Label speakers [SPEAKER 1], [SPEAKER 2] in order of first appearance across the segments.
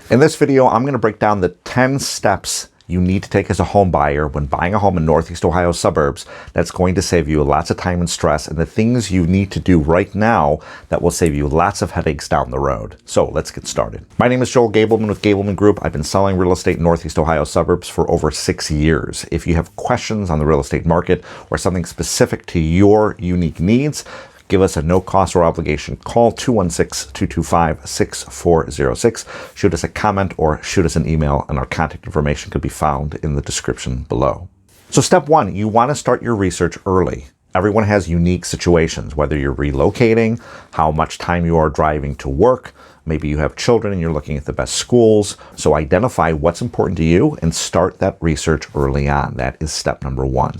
[SPEAKER 1] In this video, I'm going to break down the 10 steps you need to take as a home buyer when buying a home in Northeast Ohio suburbs that's going to save you lots of time and stress, and the things you need to do right now that will save you lots of headaches down the road. So let's get started. My name is Joel Gabelman with Gabelman Group. I've been selling real estate in Northeast Ohio suburbs for over 6 years. If you have questions on the real estate market or something specific to your unique needs, give us a no cost or obligation call, 216-225-6406. Shoot us a comment or shoot us an email, and our contact information could be found in the description below. So step one, you want to start your research early. Everyone has unique situations, whether you're relocating, how much time you are driving to work, maybe you have children and you're looking at the best schools. So identify what's important to you and start that research early on. That is step number one.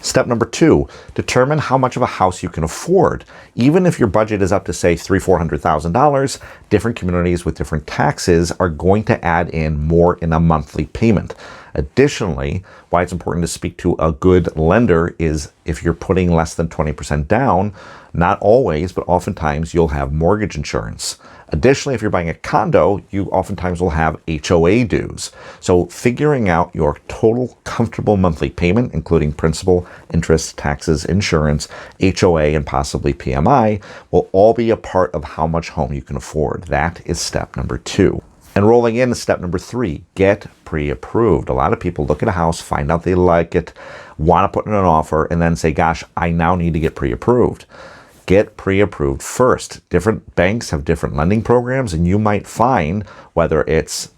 [SPEAKER 1] Step number two, determine how much of a house you can afford. Even if your budget is up to, say, $300,000-$400,000, different communities with different taxes are going to add in more in a monthly payment. Additionally, why it's important to speak to a good lender is if you're putting less than 20% down, not always, but oftentimes you'll have mortgage insurance. Additionally, if you're buying a condo, you oftentimes will have HOA dues. So figuring out your total comfortable monthly payment, including principal, interest, taxes, insurance, HOA, and possibly PMI, will all be a part of how much home you can afford. That is step number two. And rolling in to step number three, get pre-approved. A lot of people look at a house, find out they like it, want to put in an offer, and then say, gosh, I now need to get pre-approved. Get pre-approved first. Different banks have different lending programs, and you might find, whether it's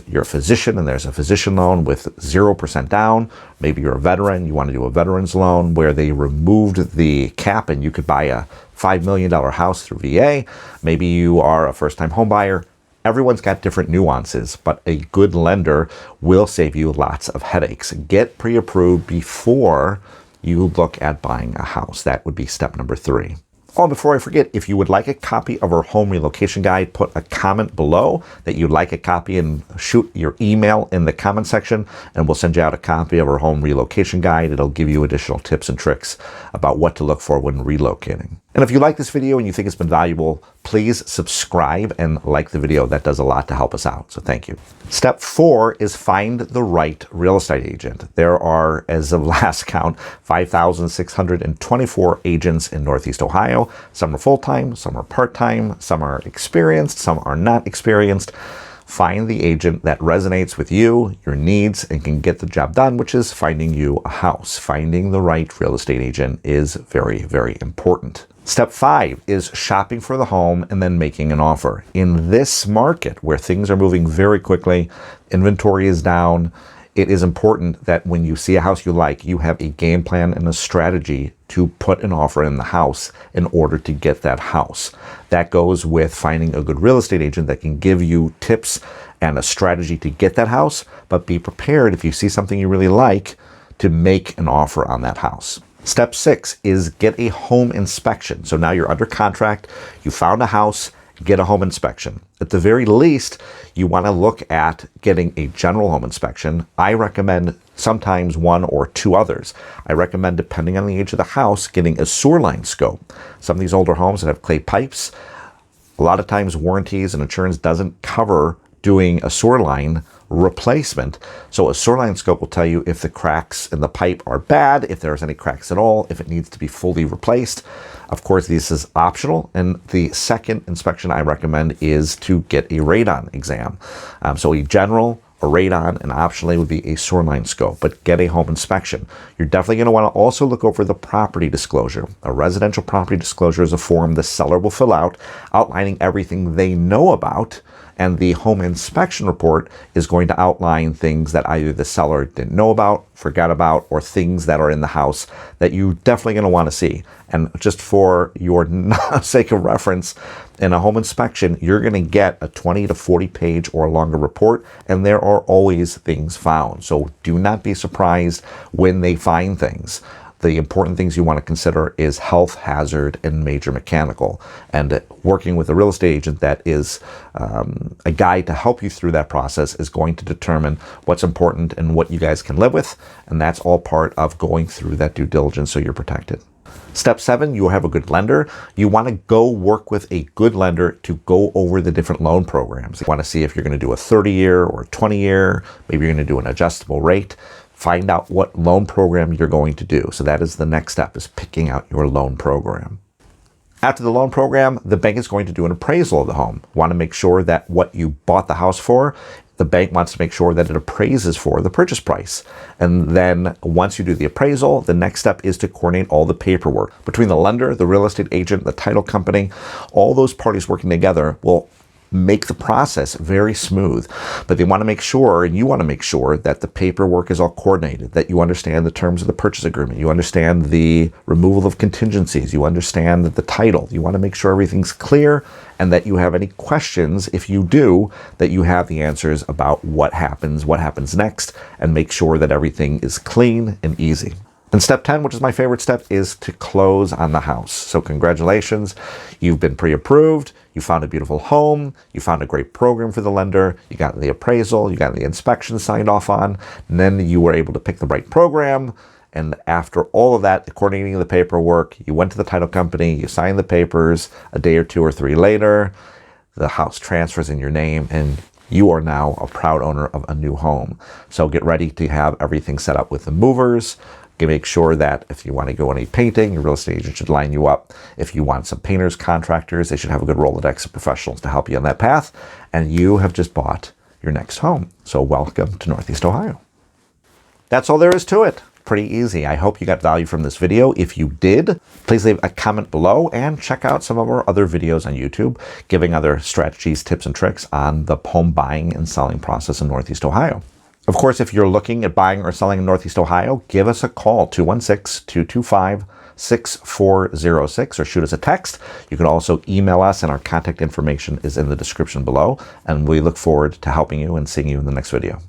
[SPEAKER 1] you're a physician and there's a physician loan with 0% down, maybe you're a veteran, you want to do a veteran's loan where they removed the cap and you could buy a $5 million house through VA. Maybe you are a first-time home buyer. Everyone's got different nuances, but a good lender will save you lots of headaches. Get pre-approved before you look at buying a house. That would be step number three. Oh, and before I forget, if you would like a copy of our home relocation guide, put a comment below that you'd like a copy and shoot your email in the comment section, and we'll send you out a copy of our home relocation guide. It'll give you additional tips and tricks about what to look for when relocating. And if you like this video and you think it's been valuable, please subscribe and like the video. That does a lot to help us out, so thank you. Step four is find the right real estate agent. There are, as of last count, 5,624 agents in Northeast Ohio. Some are full-time, some are part-time, some are experienced, some are not experienced. Find the agent that resonates with you, your needs, and can get the job done, which is finding you a house. Finding the right real estate agent is very, very important. Step five is shopping for the home and then making an offer. In this market where things are moving very quickly, inventory is down, it is important that when you see a house you like, you have a game plan and a strategy to put an offer in the house in order to get that house. That goes with finding a good real estate agent that can give you tips and a strategy to get that house, but be prepared if you see something you really like to make an offer on that house. Step six is get a home inspection. So now you're under contract, you found a house, get a home inspection. At the very least, you want to look at getting a general home inspection. I recommend sometimes one or two others. I recommend, depending on the age of the house, getting a sewer line scope. Some of these older homes that have clay pipes, a lot of times warranties and insurance doesn't cover doing a sewer line replacement. So a sewer line scope will tell you if the cracks in the pipe are bad, if there's any cracks at all, if it needs to be fully replaced. Of course, this is optional. And the second inspection I recommend is to get a radon exam. So a general, a radon, and optionally would be a sewer line scope, but get a home inspection. You're definitely going to want to also look over the property disclosure. A residential property disclosure is a form the seller will fill out outlining everything they know about, and the home inspection report is going to outline things that either the seller didn't know about, forgot about, or things that are in the house that you're definitely going to want to see. And just for your sake of reference, in a home inspection, you're going to get a 20 to 40 page or longer report, and there are always things found. So do not be surprised when they find things. The important things you want to consider is health, hazard, and major mechanical. And working with a real estate agent that is a guide to help you through that process is going to determine what's important and what you guys can live with. And that's all part of going through that due diligence so you're protected. Step 7, you have a good lender. You want to go work with a good lender to go over the different loan programs. You want to see if you're going to do a 30-year or a 20-year, maybe you're going to do an adjustable rate. Find out what loan program you're going to do. So that is the next step, is picking out your loan program. After the loan program, the bank is going to do an appraisal of the home. Want to make sure that what you bought the house for, the bank wants to make sure that it appraises for the purchase price. And then once you do the appraisal, the next step is to coordinate all the paperwork. Between the lender, the real estate agent, the title company, all those parties working together will make the process very smooth. But they want to make sure, and you want to make sure, that the paperwork is all coordinated, that you understand the terms of the purchase agreement, you understand the removal of contingencies, you understand the title. You want to make sure everything's clear, and that you have any questions, if you do, that you have the answers about what happens next, and make sure that everything is clean and easy. And step 10, which is my favorite step, is to close on the house. So congratulations, you've been pre-approved, you found a beautiful home, you found a great program for the lender, you got the appraisal, you got the inspection signed off on, and then you were able to pick the right program. And after all of that, coordinating the paperwork, you went to the title company, you signed the papers. A day or 2 or 3 later, the house transfers in your name, and you are now a proud owner of a new home. So get ready to have everything set up with the movers. Make sure that if you want to go any painting, your real estate agent should line you up. If you want some painters, contractors, they should have a good Rolodex of professionals to help you on that path. And you have just bought your next home. So welcome to Northeast Ohio. That's all there is to it. Pretty easy. I hope you got value from this video. If you did, please leave a comment below and check out some of our other videos on YouTube, giving other strategies, tips, and tricks on the home buying and selling process in Northeast Ohio. Of course, if you're looking at buying or selling in Northeast Ohio, give us a call, 216-225-6406, or shoot us a text. You can also email us, and our contact information is in the description below. And we look forward to helping you and seeing you in the next video.